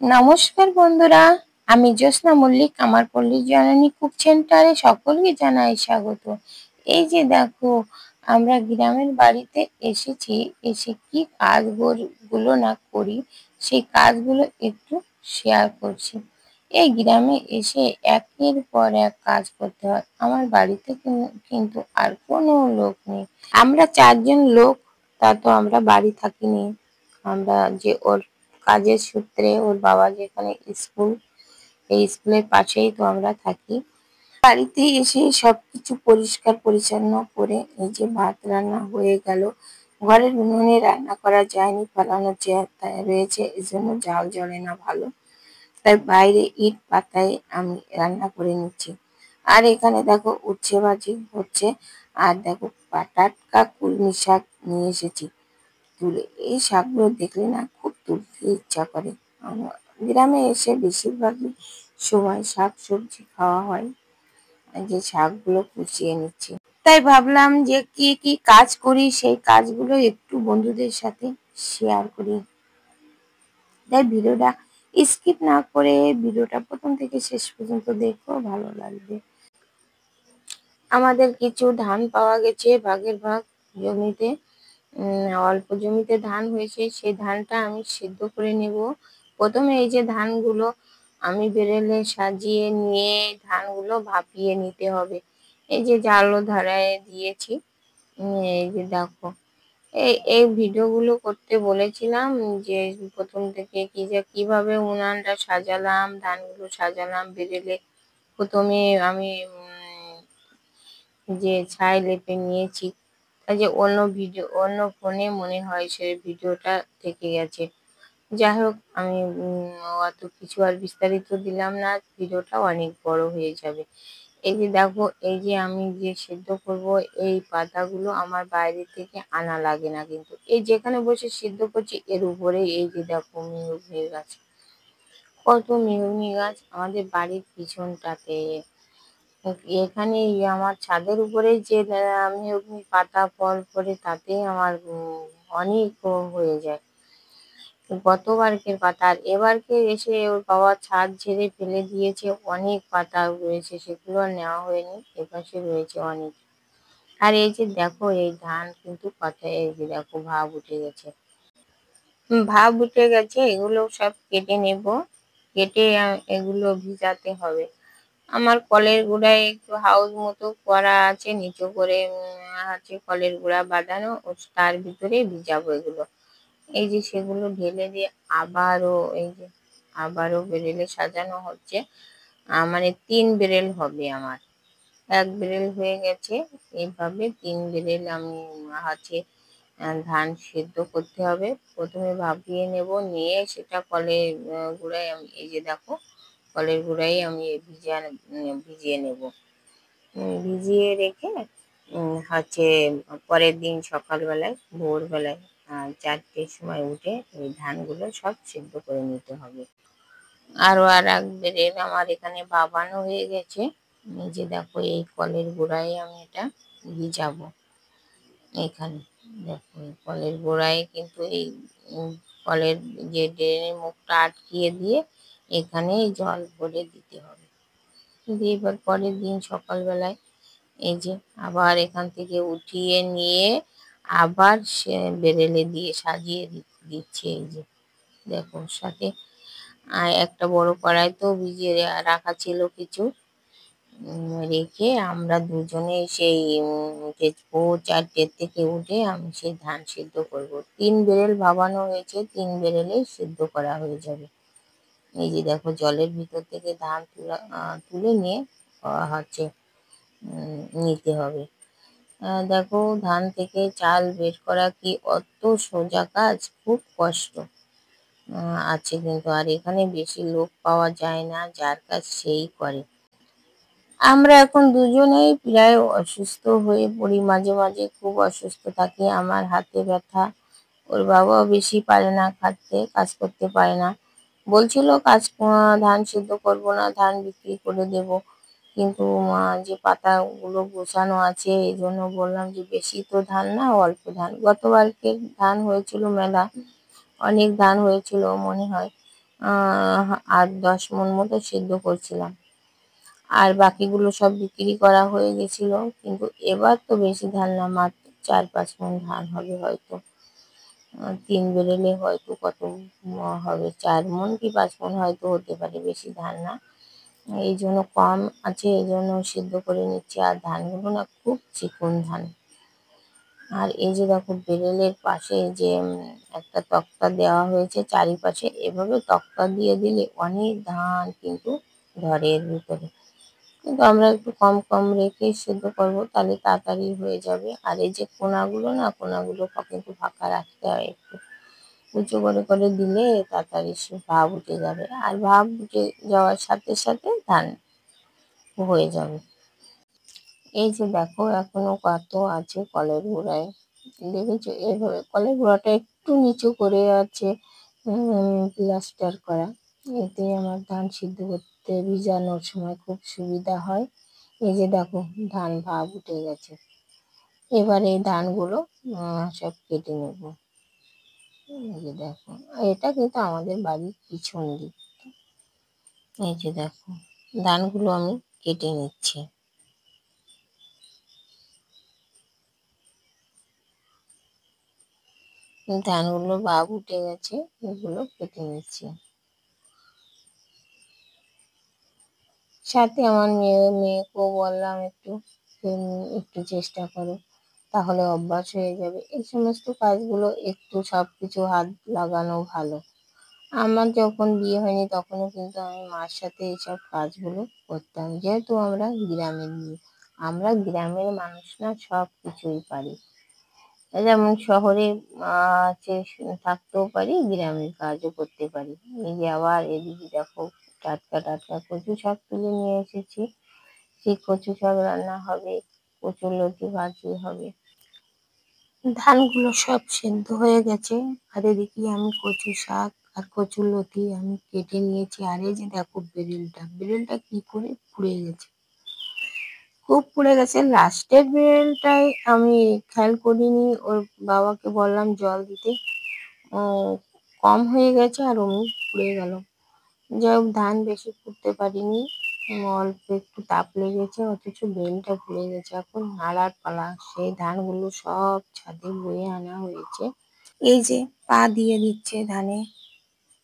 নমস্কার বন্ধুরা, আমি জ্যোৎস্না মল্লিক। আমার পল্লী জননী কুক সেন্টারে সকলকে জানাই স্বাগত। এই যে দেখো, আমরা গ্রামের বাড়িতে এসেছি। এসে কি কাজগুলো না করি, সেই কাজগুলো একটু শেয়ার করছি। এই গ্রামে এসে একের পর এক কাজ করতে হয়। আমার বাড়িতে কিন্তু আর কোনো লোক নেই। আমরা 4 জন লোক, তা তো আমরা বাড়ি থাকিনি। আমরা যে ওর কাজের সূত্রে ওর বাবা যেখানে স্কুল, এই স্কুলের পাশেই তো আমরা থাকি। বাড়িতে এসে সবকিছু পরিষ্কার পরিচ্ছন্ন করে এই যে ভাত রান্না হয়ে গেল। ঘরের উনুনে রান্না করা যায়নি, ফেলানো রয়েছে, এজন্য জাল জ্বলে না ভালো। তাই বাইরে ইট পাতায় আমি রান্না করে নিচ্ছি। আর এখানে দেখো উচ্ছে ভাজি হচ্ছে। আর দেখো টাটকা কলমি শাক নিয়ে এসেছি তুলে। এই শাকগুলো দেখলে না খুব তুলতে ইচ্ছা করে। গ্রামে এসে বেশিরভাগই সময় শাক সবজি খাওয়া হয়। যে শাকগুলো কুচিয়ে নিচ্ছি, তাই ভাবলাম যে কি কি কাজ করি সেই কাজগুলো একটু বন্ধুদের সাথে শেয়ার করি। তাই ভিডিওটা স্কিপ না করে ভিডিওটা প্রথম থেকে শেষ পর্যন্ত দেখো, ভালো লাগবে। আমাদের কিছু ধান পাওয়া গেছে ভাগের ভাগ জমিতে। অল্প জমিতে ধান হয়েছে, সেই ধানটা আমি সিদ্ধ করে নেব। প্রথমে এই যে ধানগুলো আমি বেরেলে সাজিয়ে নিয়ে ধানগুলো ভাপিয়ে নিতে হবে। এই যে জালও ধরায় দিয়েছি। এই যে দেখো, এই ভিডিওগুলো করতে বলেছিলাম যে প্রথম থেকে কিভাবে উনানটা সাজালাম, ধানগুলো সাজালাম বেরেলে। প্রথমে আমি যে ছাই লেপে নিয়েছি। এই যে অন্য ফোনে মনে হয় সে ভিডিওটা থেকে গেছে। যাই হোক, আমি অত কিছু আর বিস্তারিত দিলাম না, ভিডিওটা অনেক বড় হয়ে যাবে। এই যে দেখো, এই যে আমি যে সিদ্ধ করব, এই পাতাগুলো আমার বাইরে থেকে আনা লাগে না, কিন্তু এই যেখানে বসে সিদ্ধ করছি এর উপরে এই যে দেখো মেহগনি গাছ। কত মেহগনি গাছ আমাদের বাড়ির পিছনটাতে। এখানে আমার ছাদের উপরে যে মেহগনি পাতা ফল পড়ে, তাতে আমার অনেক হয়ে যায়। গতবারকের পাতা আর এবারকে এসে ওর বাবা ছাদ ঝেড়ে ফেলে দিয়েছে, অনেক পাতা রয়েছে, সেগুলো আর নেওয়া হয়নি। এপাশে রয়েছে অনেক। আর এই যে দেখো, এই ধান কিন্তু পাতায় এই যে দেখো ভাব উঠে গেছে। এগুলো সব কেটে নেব। কেটে এগুলো ভিজাতে হবে। আমার কলের গোড়ায় একটু হাউস মতো করা আছে, নিচু করে আছে কলের গোড়া বাঁধানো, তার ভিতরে ভিজাবো এগুলো। এই যে সেগুলো ঢেলে দিয়ে আবারও বেরেলে সাজানো হচ্ছে। মানে 3 বেরেল হবে আমার। 1 বেরেল হয়ে গেছে। এইভাবে 3 বেরেল আমি হচ্ছে ধান সিদ্ধ করতে হবে। প্রথমে ভাপিয়ে নেব, নিয়ে সেটা কলের গোড়ায় আমি এই যে দেখো কলের গোড়ায় আমি ভিজিয়ে নেব। ভিজিয়ে রেখে হচ্ছে পরের দিন সকালবেলায় ভোরবেলায় 4টের সময় উঠে এই ধানগুলো সব সিদ্ধ করে নিতে হবে। আরও আর এক বেরেল আমার এখানে ভাপানো হয়ে গেছে। এই যে দেখো, এই কলের গোড়ায় আমি এটা ভিজাবো। এখানে দেখো, এই কলের গোড়ায় কিন্তু এই কলের যে ড্রেনের মুখটা আটকিয়ে দিয়ে এখানে জল ভরে দিতে হবে। দিয়ে এবার পরের দিন সকালবেলায় এই যে আবার এখান থেকে উঠিয়ে নিয়ে আবার সে বেরেলে দিয়ে সাজিয়ে দিচ্ছে। এই যে দেখো, সাথে একটা বড় কড়াই তো ভিজিয়ে রাখা ছিল কিছু, রেখে আমরা দুজনে সেই ভোর 4টের থেকে উঠে আমি সেই ধান সিদ্ধ করব। 3 বেরেল ভাবানো হয়েছে, 3 বেরেলেই সিদ্ধ করা হয়ে যাবে। এই যে দেখো, জলের ভিতর থেকে ধান তুলে নিয়ে হচ্ছে নিতে হবে। দেখো, ধান থেকে চাল বের করা কি অত সোজা কাজ? খুব কষ্ট আছে কিন্তু। আর এখানে বেশি লোক পাওয়া যায় না, যার কাজ সেই করে। আমরা এখন দুজনেই প্রায় অসুস্থ হয়ে পড়ি, মাঝে মাঝে খুব অসুস্থ থাকি। আমার হাতে ব্যথা, ওর বাবাও বেশি পারে না কাজ করতে পারে না। বলছিল ধান সিদ্ধ করব না, ধান বিক্রি করে দেব। কিন্তু যে পাতাগুলো গোছানো আছে, এই জন্য বললাম যে বেশি তো ধান না, অল্প ধান। গতবারকে ধান হয়েছিল মেলা, অনেক ধান হয়েছিল মনে হয়। 8-10 মণ মতো সিদ্ধ করছিলাম। আর বাকিগুলো সব বিক্রি করা হয়ে গেছিল। কিন্তু এবার তো বেশি ধান না, মাত্র 4-5 মণ ধান হবে হয়তো। 3 বেরেলে হয়তো কত হবে, 4 মণ কি 5 মণ হয়তো হতে পারে, বেশি ধান না। এই জন্য কম আছে, এই জন্য সিদ্ধ করে নিচ্ছি। আর ধানগুলো না খুব চিকন ধান। আর এই যে দেখো বেরেলের পাশে যে একটা তক্তা দেওয়া হয়েছে চারিপাশে, এভাবে তক্তা দিয়ে দিলে অনেক ধান কিন্তু ধরে এর ভিতরে। কিন্তু আমরা একটু কম কম রেখে সিদ্ধ করবো, তাহলে তাড়াতাড়ি হয়ে যাবে। আর এই যে কোনাগুলো না, কোনাগুলো কিন্তু ফাঁকা রাখতে হয় একটু, উঁচু করে দিলে তাড়াতাড়ি সে ভাপ উঠে যাবে। আর ভাপ উঠে যাওয়ার সাথে সাথে ধান হয়ে যাবে। এই যে দেখো এখনো কত আছে কলের গোড়ায়, দেখেছো? এভাবে কলের গোড়াটা একটু নিচু করে আছে প্লাস্টার করা। এতে আমার ধান সিদ্ধ করতে ভিজানোর সময় খুব সুবিধা হয়। এই যে দেখো ধান ভাপ উঠে গেছে। এবার এই ধানগুলো সব কেটে নেব। এই যে দেখো, এটা কিন্তু আমাদের বাড়ির পিছন দিক। এই যে দেখো ধানগুলো আমি কেটে নিচ্ছি। ধানগুলো ভাপ উঠে গেছে, এগুলো কেটে নিচ্ছি। সাথে আমার মেয়েকেও বললাম একটু চেষ্টা করো, তাহলে অভ্যাস হয়ে যাবে। এই সমস্ত কাজগুলো একটু সবকিছু হাত লাগানো ভালো। আমার যখন বিয়ে হয়নি তখনও কিন্তু আমি মার সাথে এইসব কাজগুলো করতাম, যেহেতু আমরা গ্রামের মানুষ না, সব কিছুই পারি। যেমন শহরে থাকতেও পারি, গ্রামের কাজও করতে পারি। এই যে আবার এদিকে দেখো টাটকা টাটকা কচু শাক তুলে নিয়ে এসেছি। সেই কচু শাক রান্না হবে, কচুরলতি ভাজি হবে। ধানগুলো সব সেদ্ধ হয়ে গেছে। আর এদিকে আমি কচু শাক আর কচুরলতি আমি কেটে নিয়েছি। আর এই যে দেখো বেরেলটা কি করে পুড়ে গেছে, খুব পুড়ে গেছে। লাস্টের বেরেলটাই আমি খেয়াল করিনি, ওর বাবাকে বললাম জল দিতে, কম হয়ে গেছে আর অমনি পুড়ে গেল। যাই হোক ধান বেশি পুড়তে পারিনি, অল্প একটু তাপ লেগেছে, অথচ বেলটা পুড়ে গেছে। এখন নাড়ার পালা। সেই ধানগুলো সব ছাদে বয়ে আনা হয়েছে। এই যে পা দিয়ে দিচ্ছে ধানে।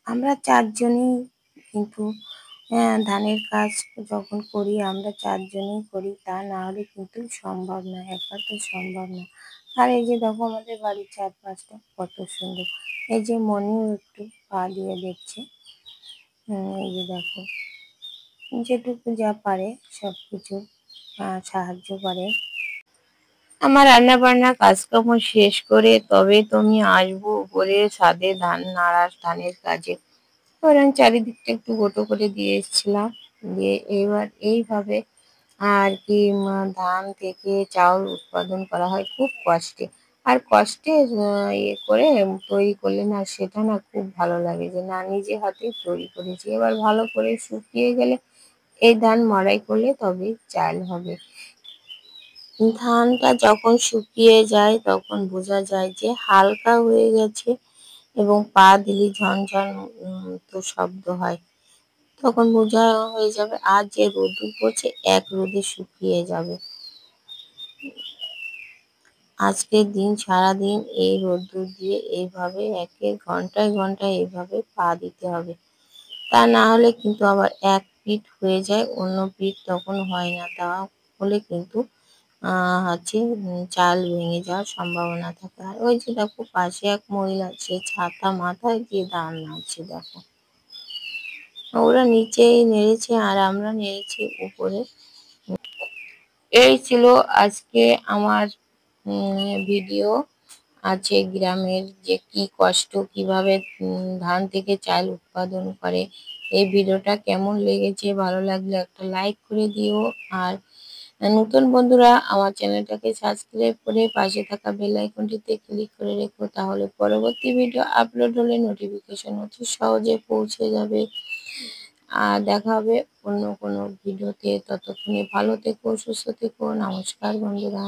আমরা 4জনই কিন্তু ধানের কাজ যখন করি, আমরা 4জনই করি, তা না হলে কিন্তু সম্ভব না, একা তো সম্ভব না। আর এই যে দেখো আমাদের বাড়ির চারপাশটা কত সুন্দর। এই যে মনিও একটু পা দিয়ে দেখছে। এই যে দেখো যেটুকু যা পারে সব কিছু সাহায্য করে। আমার রান্না বান্না কাজকর্ম শেষ করে তবে তুমি আসবো বলে ছাদে ধানের কাজে এবার আমি চারিদিকটা একটু গোটো করে দিয়ে এসেছিলাম। দিয়ে এবার এইভাবে আর কি ধান থেকে চাউল উৎপাদন করা হয় খুব কষ্টে। আর কষ্টে করে তৈরি করলে না, সেটা না খুব ভালো লাগে যে না নিজে হাতে তৈরি করেছি। এবার ভালো করে শুকিয়ে গেলে এই ধান মাড়াই করলে তবেই চাল হবে। ধানটা যখন শুকিয়ে যায় তখন বোঝা যায় যে হালকা হয়ে গেছে এবং পা দিলে ঝনঝন তো শব্দ হয়, তখন বোঝা হয়ে যাবে। আর যে রোদ্দুর পড়ছে এক রোদে শুকিয়ে যাবে। আজকের দিন সারাদিন এই রোদ্দুর দিয়ে এইভাবে ঘন্টায় ঘন্টায় এইভাবে পা দিতে হবে, তা না হলে কিন্তু আবার এক পিঠ হয়ে যায়, অন্য পিঠ তখন হয় না। তাহলে কিন্তু চাল ভেঙে যাওয়ার সম্ভাবনা থাকে। আর ওই যে দেখো পাশে এক মহিলা, সে ছাতা মাথায় দিয়ে ধান নাড়ছে। দেখো ওরা নিচেই নেড়েছে আর আমরা নেড়েছি উপরে। এই ছিল আজকে আমার ভিডিও। আছে গ্রামের যে কি কষ্ট, কিভাবে ধান থেকে চাল উৎপাদন করে। এই ভিডিওটা কেমন লেগেছে, ভালো লাগলে একটা লাইক করে দিও। আর নতুন বন্ধুরা আমার চ্যানেলটাকে সাবস্ক্রাইব করে পাশে থাকা বেল আইকনটিতে ক্লিক করে রেখো, তাহলে পরবর্তী ভিডিও আপলোড হলে নোটিফিকেশন অতি সহজে পৌঁছে যাবে। আর দেখা হবে অন্য কোনো ভিডিওতে। ততক্ষণে ভালো থেকো, সুস্থ থেকো। নমস্কার বন্ধুরা।